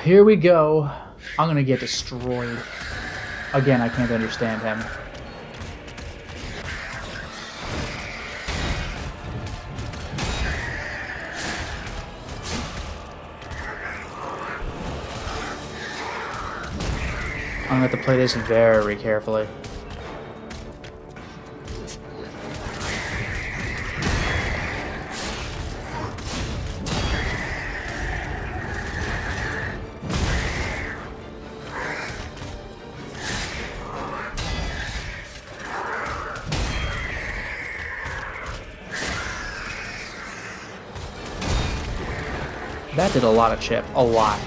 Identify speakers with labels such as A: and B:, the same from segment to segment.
A: Here we go. I'm gonna get destroyed. Again, I can't understand him. I'm gonna have to play this very carefully. That did a lot of chip. A lot.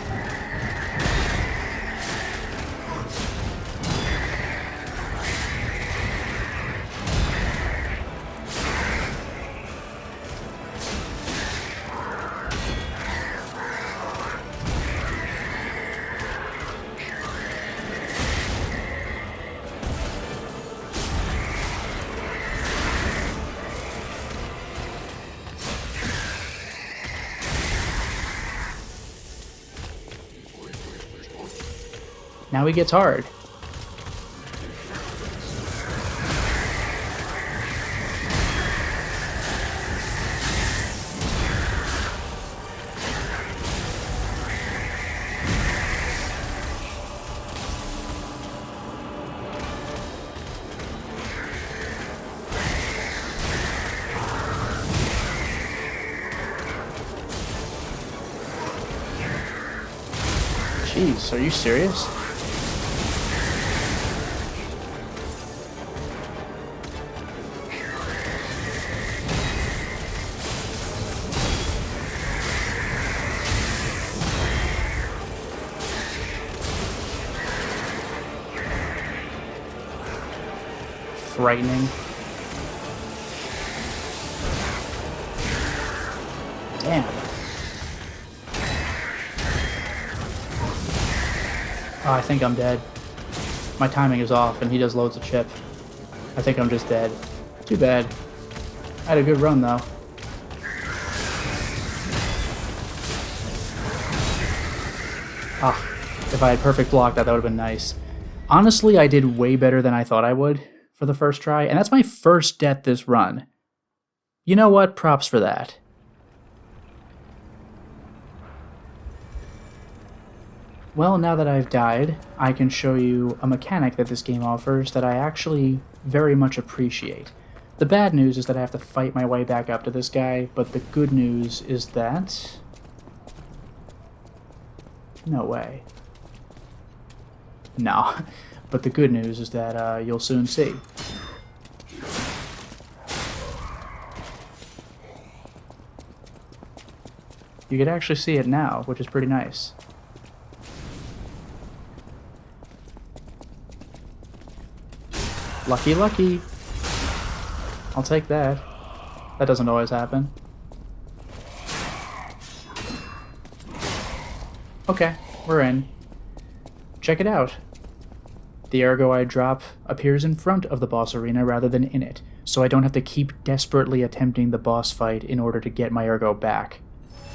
A: Now he gets hard. Jeez, are you serious? Frightening. Damn. Oh, I think I'm dead. My timing is off and he does loads of chip. I think I'm just dead. Too bad. I had a good run though. Ah, if I had perfect block, that would have been nice. Honestly, I did way better than I thought I would for the first try, and that's my first death this run. You know what? Props for that. Well, now that I've died, I can show you a mechanic that this game offers that I actually very much appreciate. The bad news is that I have to fight my way back up to this guy, but the good news is that... No way. No. But the good news is that you'll soon see. You can actually see it now, which is pretty nice. Lucky, lucky. I'll take that. That doesn't always happen. Okay, we're in. Check it out. The ergo I drop appears in front of the boss arena rather than in it, so I don't have to keep desperately attempting the boss fight in order to get my ergo back.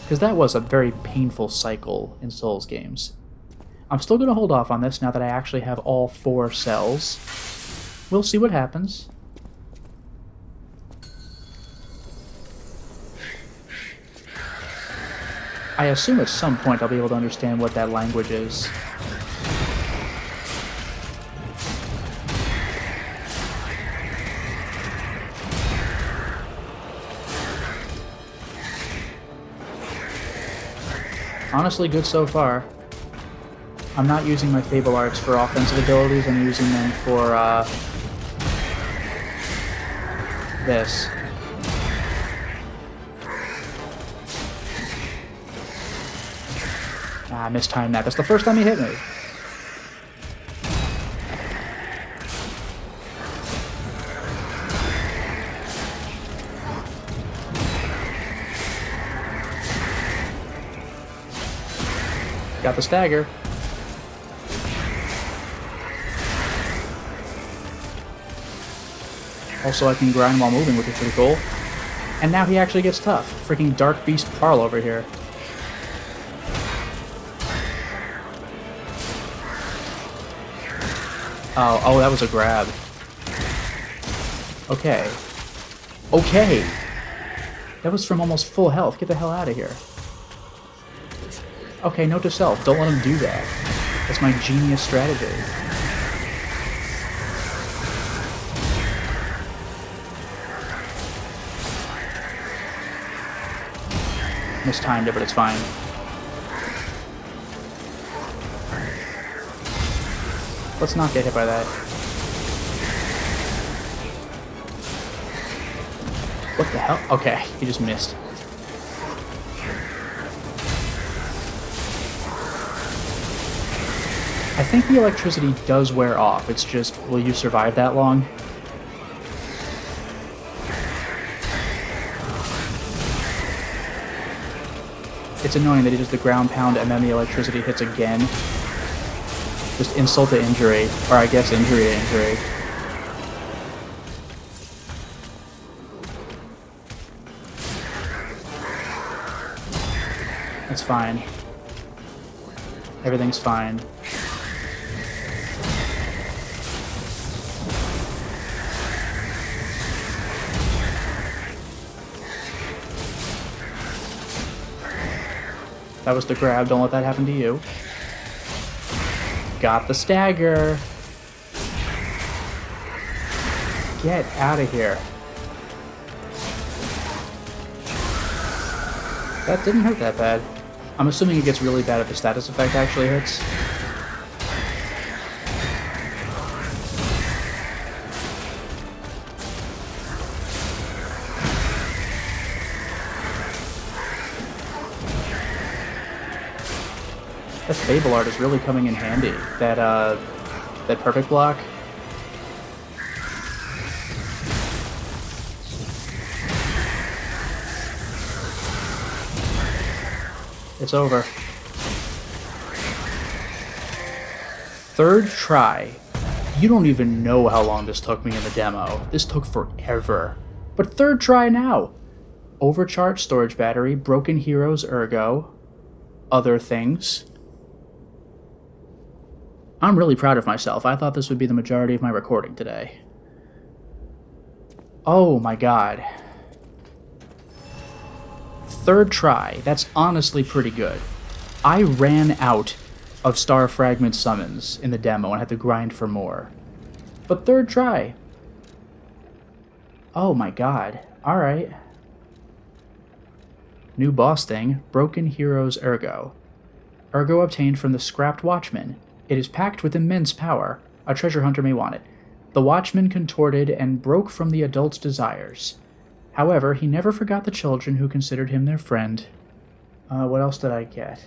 A: Because that was a very painful cycle in Souls games. I'm still going to hold off on this now that I actually have all 4 cells. We'll see what happens. I assume at some point I'll be able to understand what that language is. Honestly, good so far. I'm not using my Fable Arts for offensive abilities, I'm using them for, this. Ah, I mistimed that. That's the first time he hit me. Got the stagger. Also, I can grind while moving, which is pretty cool. And now he actually gets tough. Freaking Dark Beast Parl over here. Oh, that was a grab. Okay. Okay! That was from almost full health. Get the hell out of here. Okay, note to self. Don't let him do that. That's my genius strategy. Mistimed it, but it's fine. Let's not get hit by that. What the hell? Okay, he just missed. I think the electricity does wear off. It's just, will you survive that long? It's annoying that he does the ground pound and then the electricity hits again. Just insult to injury. Or I guess injury to injury. It's fine. Everything's fine. That was the grab. Don't let that happen to you. Got the stagger. Get out of here. That didn't hurt that bad. I'm assuming it gets really bad if the status effect actually hits. That Fable art is really coming in handy. That perfect block. It's over. Third try. You don't even know how long this took me in the demo. This took forever. But third try now. Overcharged storage battery, broken heroes ergo, other things. I'm really proud of myself. I thought this would be the majority of my recording today. Oh my god. Third try. That's honestly pretty good. I ran out of Star Fragment summons in the demo and had to grind for more. But third try. Oh my god. Alright. New boss thing. Broken Heroes Ergo. Ergo obtained from the Scrapped Watchman. It is packed with immense power. A treasure hunter may want it. The Watchman contorted and broke from the adult's desires. However, he never forgot the children who considered him their friend. What else did I get?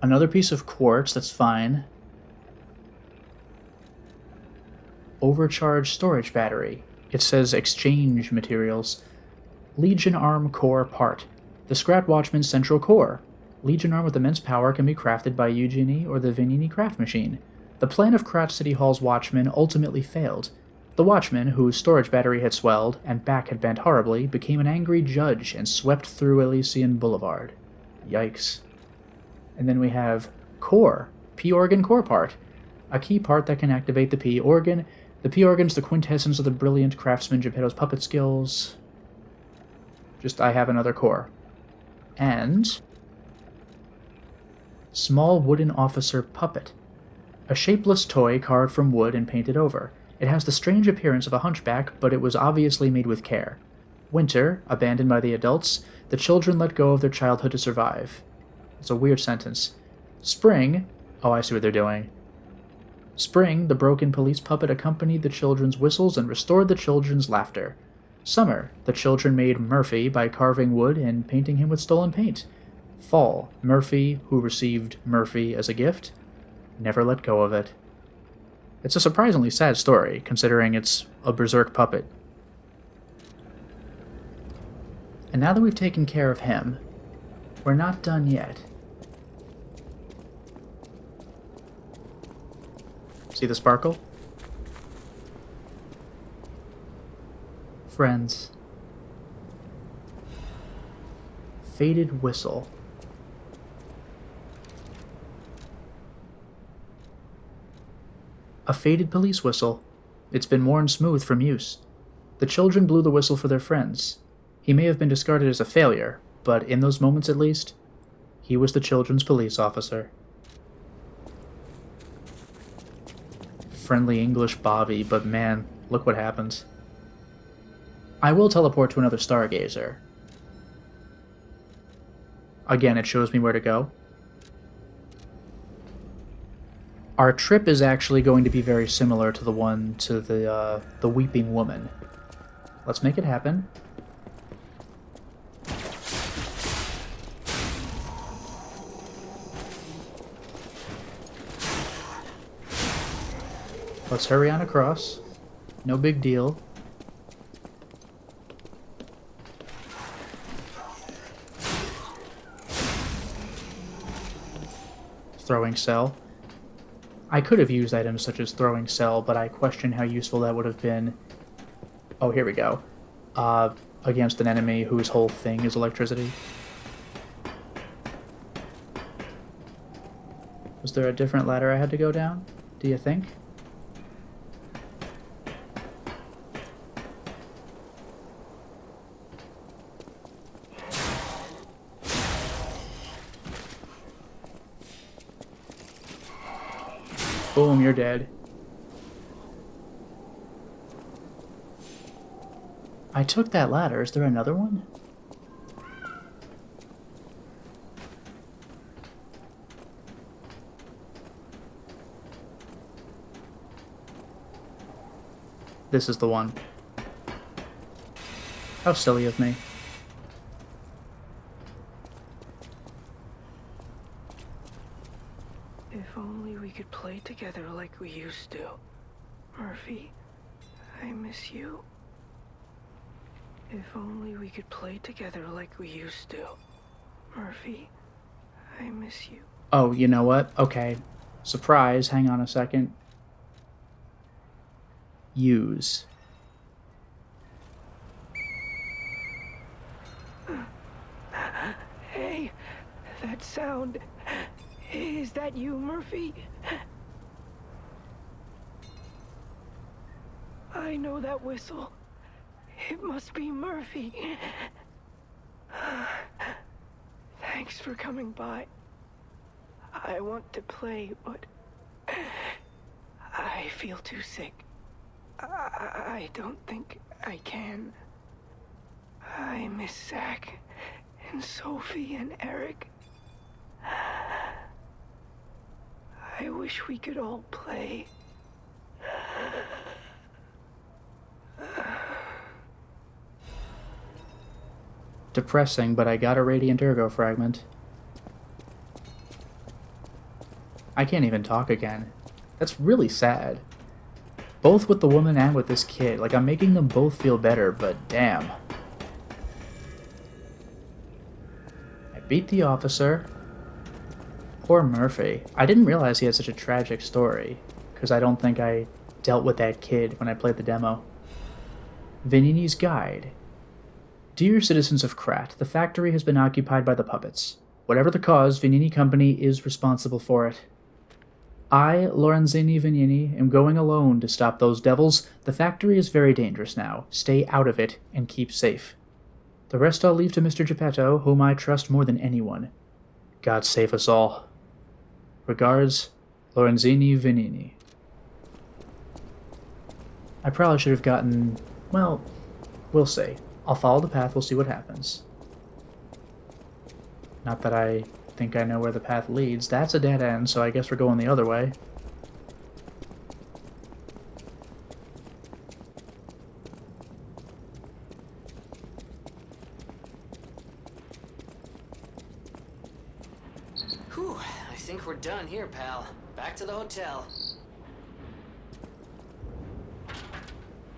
A: Another piece of quartz, that's fine. Overcharged storage battery. It says exchange materials. Legion Arm Core part. The Scrapped Watchman's central core. Legion Arm with immense power can be crafted by Eugenie or the Vinini craft machine. The plan of Kratz City Hall's Watchman ultimately failed. The Watchman, whose storage battery had swelled and back had bent horribly, became an angry judge and swept through Elysian Boulevard. Yikes. And then we have Core, P-Organ Core part. A key part that can activate the P-Organ. The P-Organ's the quintessence of the brilliant craftsman Geppetto's puppet skills. Just, I have another core. And small wooden officer puppet. A shapeless toy carved from wood and painted over. It has the strange appearance of a hunchback, but it was obviously made with care. Winter, abandoned by the adults, the children let go of their childhood to survive. It's a weird sentence. Spring, oh, I see what they're doing. Spring, the broken police puppet accompanied the children's whistles and restored the children's laughter. Summer, the children made Murphy by carving wood and painting him with stolen paint. Fall, Murphy, who received Murphy as a gift, never let go of it. It's a surprisingly sad story, considering it's a berserk puppet. And now that we've taken care of him, we're not done yet. See the sparkle? Friends. Faded whistle. A faded police whistle. It's been worn smooth from use. The children blew the whistle for their friends. He may have been discarded as a failure, but in those moments at least, he was the children's police officer. Friendly English Bobby, but man, look what happens. I will teleport to another stargazer. Again, it shows me where to go. Our trip is actually going to be very similar to the one to the Weeping Woman. Let's make it happen. Let's hurry on across. No big deal. Throwing cell. I could have used items such as throwing cell, but I question how useful that would have been. Oh, here we go. Against an enemy whose whole thing is electricity. Was there a different ladder I had to go down? Do you think? Boom, you're dead. I took that ladder. Is there another one? This is the one. How silly of me.
B: If only we could play together like we used to. Murphy, I miss you. If only we could play together like we used to. Murphy, I miss you.
A: Oh, you know what? Okay. Surprise, hang on a second. Use.
B: Hey, that sound. Is that you, Murphy? I know that whistle. It must be Murphy. Thanks for coming by. I want to play, but I feel too sick. I don't think I can. I miss Zach and Sophie and Eric. I wish we could all play.
A: Depressing, but I got a Radiant Ergo fragment. I can't even talk again. That's really sad. Both with the woman and with this kid. Like, I'm making them both feel better, but damn. I beat the officer. Poor Murphy. I didn't realize he had such a tragic story, because I don't think I dealt with that kid when I played the demo. Vanini's Guide. Dear citizens of Krat, the factory has been occupied by the puppets. Whatever the cause, Vanini Company is responsible for it. I, Lorenzini Vanini, am going alone to stop those devils. The factory is very dangerous now. Stay out of it and keep safe. The rest I'll leave to Mr. Geppetto, whom I trust more than anyone. God save us all. Regards, Lorenzini Vanini. I probably should have gotten... well, we'll see. I'll follow the path, we'll see what happens. Not that I think I know where the path leads. That's a dead end, so I guess we're going the other way.
C: Whew, I think we're done here, pal. Back to the hotel.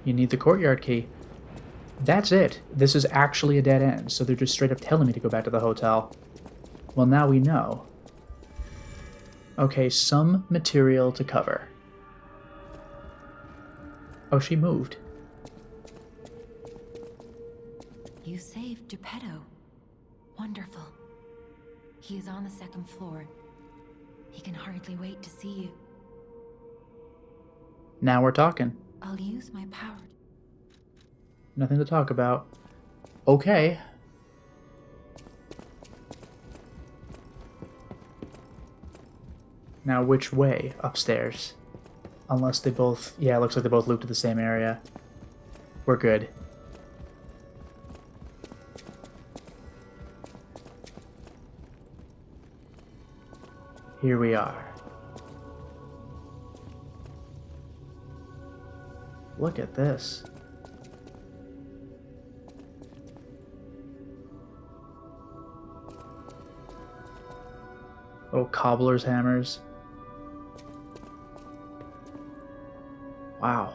A: You need the courtyard key. That's it. This is actually a dead end, so they're just straight up telling me to go back to the hotel. Well, now we know. Okay, some material to cover. Oh, she moved.
D: You saved Geppetto. Wonderful. He is on the second floor. He can hardly wait to see you.
A: Now we're talking.
D: I'll use my power.
A: Nothing to talk about. Okay. Now which way? Upstairs. Unless they both... Yeah, it looks like they both loop to the same area. We're good. Here we are. Look at this. Oh, cobbler's hammers. Wow.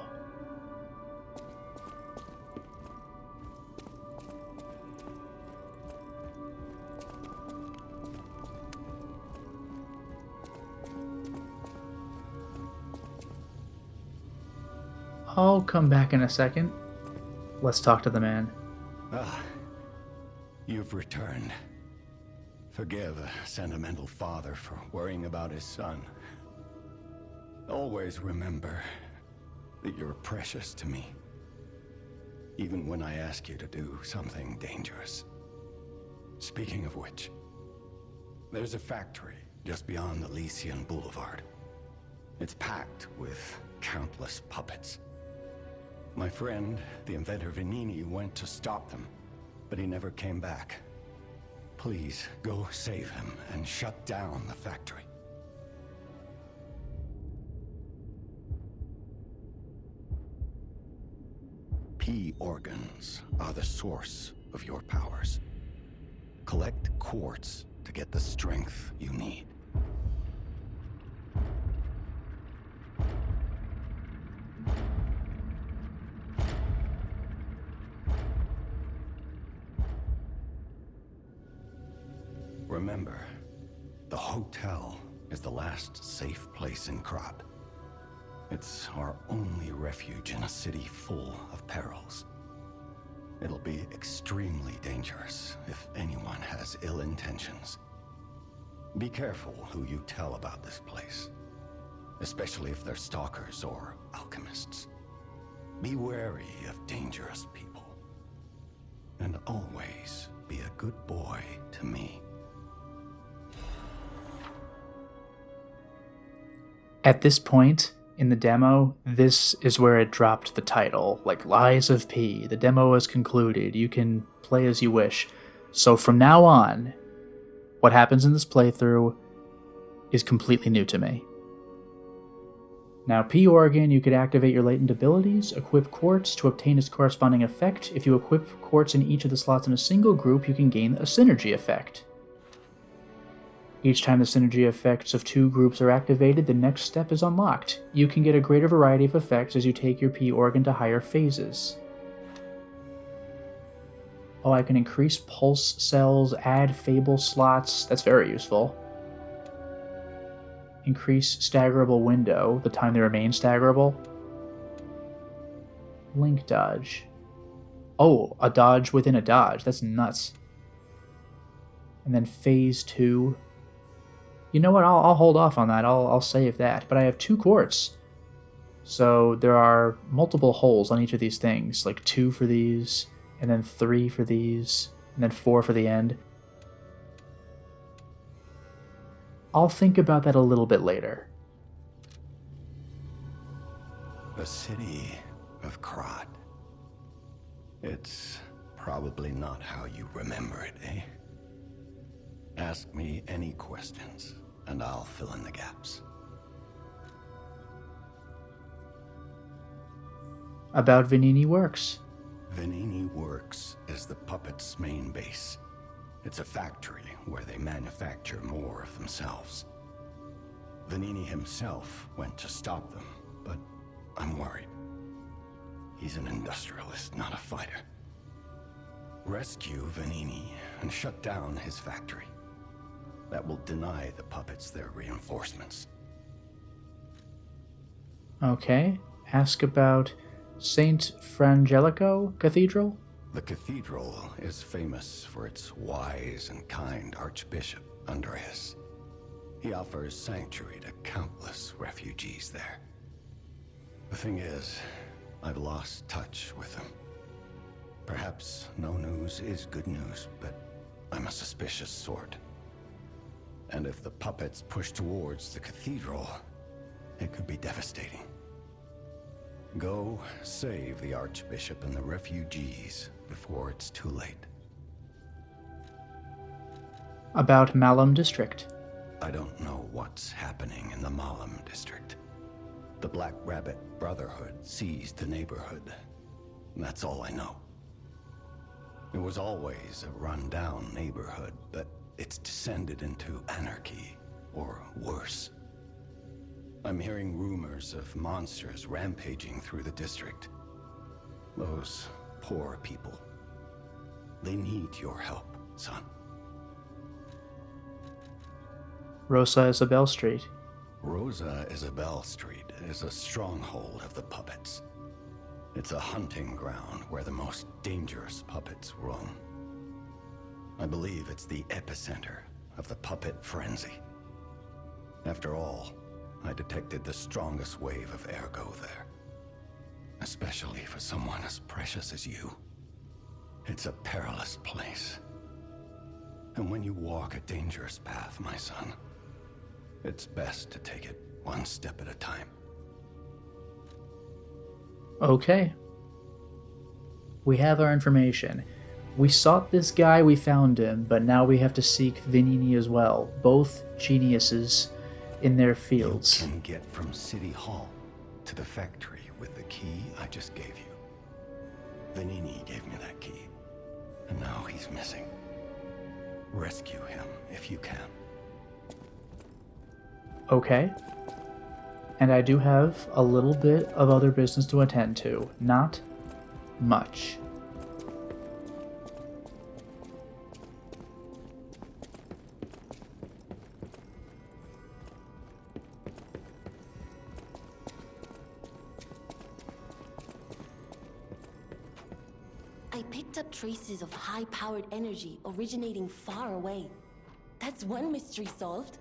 A: I'll come back in a second. Let's talk to the man.
E: Ah, you've returned. Forgive a sentimental father for worrying about his son. Always remember that you're precious to me, even when I ask you to do something dangerous. Speaking of which, there's a factory just beyond Elysian Boulevard. It's packed with countless puppets. My friend, the inventor Vanini, went to stop them, but he never came back. Please, go save him and shut down the factory. P organs are the source of your powers. Collect quartz to get the strength you need. Remember, the hotel is the last safe place in Krat. It's our only refuge in a city full of perils. It'll be extremely dangerous if anyone has ill intentions. Be careful who you tell about this place, especially if they're stalkers or alchemists. Be wary of dangerous people. And always be a good boy to me.
A: At this point in the demo, this is where it dropped the title, like Lies of P. The demo is concluded. You can play as you wish. So from now on, what happens in this playthrough is completely new to me. Now, P organ, you could activate your latent abilities, equip quartz to obtain its corresponding effect. If you equip quartz in each of the slots in a single group, you can gain a synergy effect. Each time the synergy effects of two groups are activated, the next step is unlocked. You can get a greater variety of effects as you take your P organ to higher phases. Oh, I can increase pulse cells, add fable slots. That's very useful. Increase staggerable window, the time they remain staggerable. Link dodge. Oh, a dodge within a dodge. That's nuts. And then phase 2. You know what? I'll hold off on that. I'll save that. But I have 2 quartz. So there are multiple holes on each of these things. Like 2 for these, and then 3 for these, and then 4 for the end. I'll think about that a little bit later.
E: The city of Krat. It's probably not how you remember it, eh? Ask me any questions, and I'll fill in the gaps.
A: About Vanini Works.
E: Vanini Works is the puppet's main base. It's a factory where they manufacture more of themselves. Vanini himself went to stop them, but I'm worried. He's an industrialist, not a fighter. Rescue Vanini and shut down his factory. That will deny the puppets their reinforcements.
A: Okay. Ask about St. Frangelico Cathedral?
E: The cathedral is famous for its wise and kind Archbishop, Andreas. He offers sanctuary to countless refugees there. The thing is, I've lost touch with him. Perhaps no news is good news, but I'm a suspicious sort. And if the puppets push towards the cathedral, it could be devastating. Go save the Archbishop and the refugees before it's too late.
A: About Malum District.
E: I don't know what's happening in the Malum district. The Black Rabbit Brotherhood seized the neighborhood. That's all I know. It was always a run-down neighborhood, but it's descended into anarchy, or worse. I'm hearing rumors of monsters rampaging through the district. Those poor people. They need your help, son.
A: Rosa Isabel Street.
E: Rosa Isabel Street is a stronghold of the puppets. It's a hunting ground where the most dangerous puppets roam. I believe it's the epicenter of the puppet frenzy. After all, I detected the strongest wave of ergo there. Especially for someone as precious as you. It's a perilous place. And when you walk a dangerous path, my son, it's best to take it one step at a time.
A: Okay. We have our information. We sought this guy, we found him, but now we have to seek Venini as well. Both geniuses in their fields.
E: You can get from City Hall to the factory with the key I just gave you. Venini gave me that key, and now he's missing. Rescue him if you can.
A: Okay. And I do have a little bit of other business to attend to. Not much.
F: I picked up traces of high-powered energy originating far away. That's one mystery solved.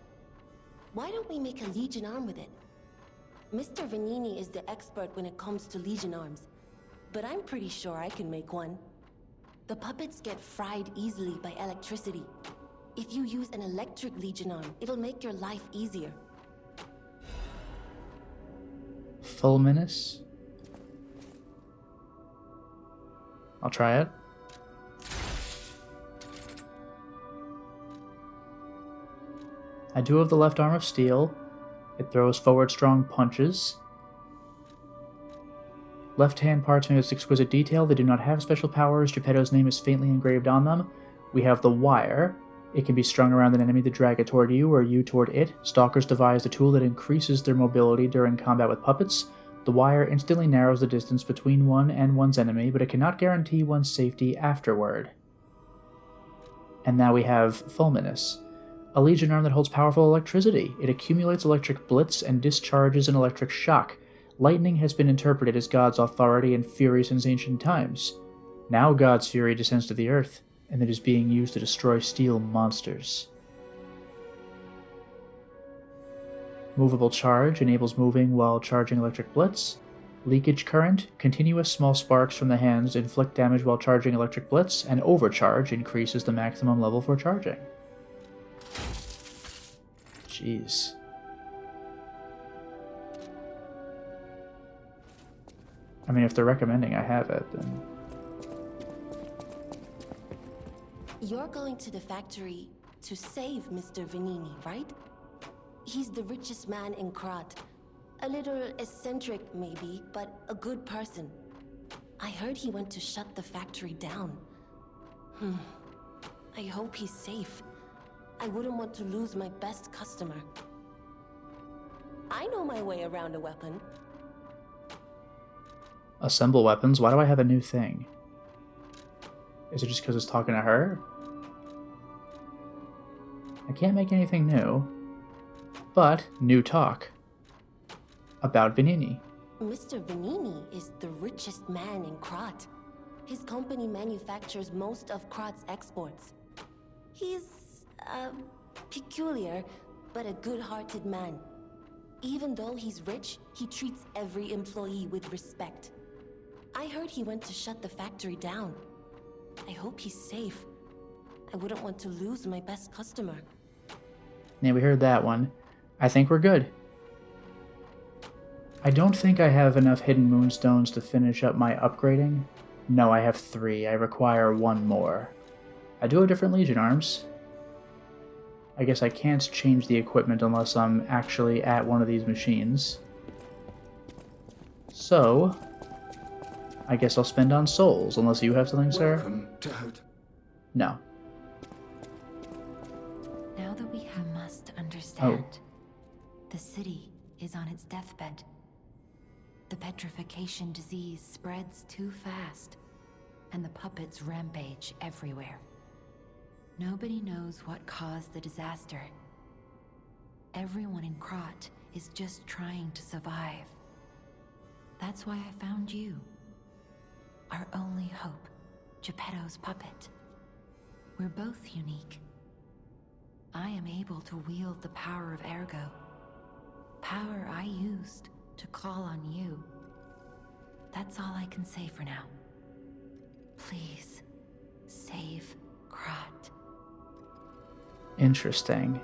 F: Why don't we make a Legion arm with it? Mr. Venini is the expert when it comes to Legion arms, but I'm pretty sure I can make one. The puppets get fried easily by electricity. If you use an electric Legion arm, it'll make your life easier.
A: Fulminous. I'll try it. I do have the left arm of steel. It throws forward strong punches. Left-hand parts made with exquisite detail. They do not have special powers. Geppetto's name is faintly engraved on them. We have the wire. It can be strung around an enemy to drag it toward you or you toward it. Stalkers devised a tool that increases their mobility during combat with puppets. The wire instantly narrows the distance between one and one's enemy, but it cannot guarantee one's safety afterward. And now we have Fulminous, a Legion arm that holds powerful electricity. It accumulates electric blitz and discharges an electric shock. Lightning has been interpreted as God's authority and fury since ancient times. Now God's fury descends to the earth, and it is being used to destroy steel monsters. Movable charge enables moving while charging electric blitz. Leakage current, continuous small sparks from the hands inflict damage while charging electric blitz, and overcharge increases the maximum level for charging. Jeez. I mean, if they're recommending I have it, then...
F: You're going to the factory to save Mr. Venini, right? He's the richest man in Krat. A little eccentric, maybe, but a good person. I heard he went to shut the factory down. I hope he's safe. I wouldn't want to lose my best customer. I know my way around a weapon.
A: Assemble weapons? Why do I have a new thing? Is it just because it's talking to her? I can't make anything new. But, new talk. About Venini.
F: Mr. Venini is the richest man in Krat. His company manufactures most of Krat's exports. He's, peculiar, but a good-hearted man. Even though he's rich, he treats every employee with respect. I heard he went to shut the factory down. I hope he's safe. I wouldn't want to lose my best customer.
A: Yeah, we heard that one. I think we're good. I don't think I have enough hidden moonstones to finish up my upgrading. No, I have 3. I require 1 more. I do have different Legion arms. I guess I can't change the equipment unless I'm actually at one of these machines. So, I guess I'll spend on souls, unless you have something, sir?
E: Welcome, Dad.
A: No.
D: Now that we must understand, the city is on its deathbed. The petrification disease spreads too fast, and the puppets rampage everywhere. Nobody knows what caused the disaster. Everyone in Krot is just trying to survive. That's why I found you. Our only hope, Geppetto's puppet. We're both unique. I am able to wield the power of Ergo. Power I used to call on you. That's all I can say for now. Please, save Krot.
A: Interesting.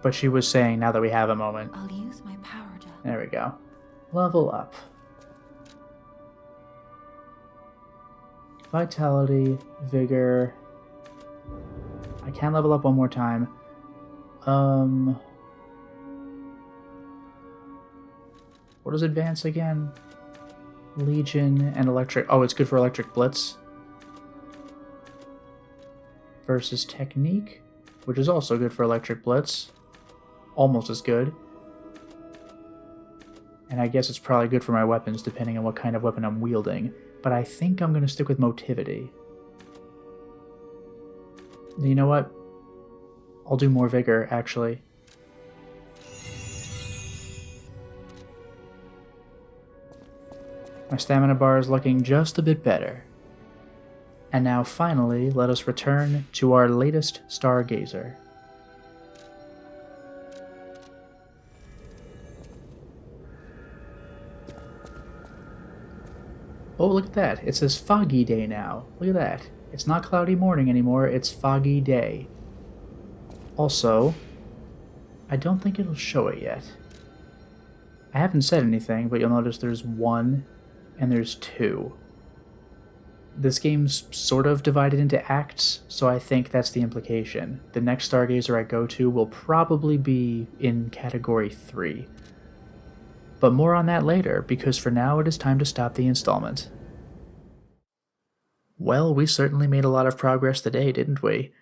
A: But she was saying, now that we have a moment.
D: I'll use my power to...
A: There we go. Level up. Vitality, vigor. I can level up one more time. What is advance again? Legion and electric. Oh, it's good for electric blitz. Versus technique, which is also good for electric blitz. Almost as good. And I guess it's probably good for my weapons, depending on what kind of weapon I'm wielding. But I think I'm going to stick with motivity. You know what? I'll do more vigor, actually. My stamina bar is looking just a bit better. And now finally, let us return to our latest stargazer. Oh, look at that. It says foggy day now. Look at that. It's not cloudy morning anymore, it's foggy day. Also, I don't think it'll show it yet. I haven't said anything, but you'll notice there's 1 and there's 2. This game's sort of divided into acts, so I think that's the implication. The next Stargazer I go to will probably be in Category 3. But more on that later, because for now it is time to stop the installment. Well, we certainly made a lot of progress today, didn't we?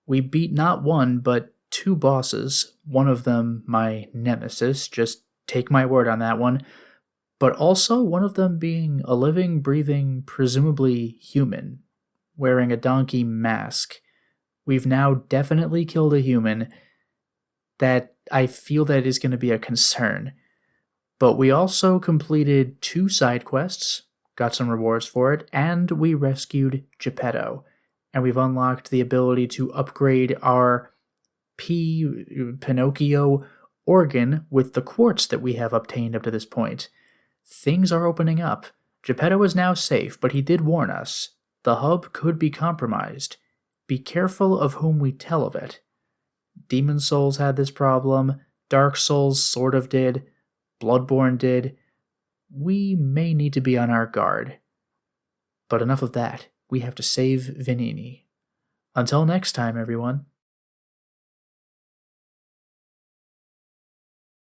A: We beat not 1, but 2 bosses, one of them my nemesis, just take my word on that one, but also one of them being a living, breathing, presumably human, wearing a donkey mask. We've now definitely killed a human. That I feel that is going to be a concern. But we also completed 2 side quests, got some rewards for it, and we rescued Geppetto. And we've unlocked the ability to upgrade our Pinocchio organ with the quartz that we have obtained up to this point. Things are opening up. Geppetto is now safe, but he did warn us. The hub could be compromised. Be careful of whom we tell of it. Demon Souls had this problem. Dark Souls sort of did. Bloodborne did. We may need to be on our guard. But enough of that. We have to save Venini. Until next time, everyone.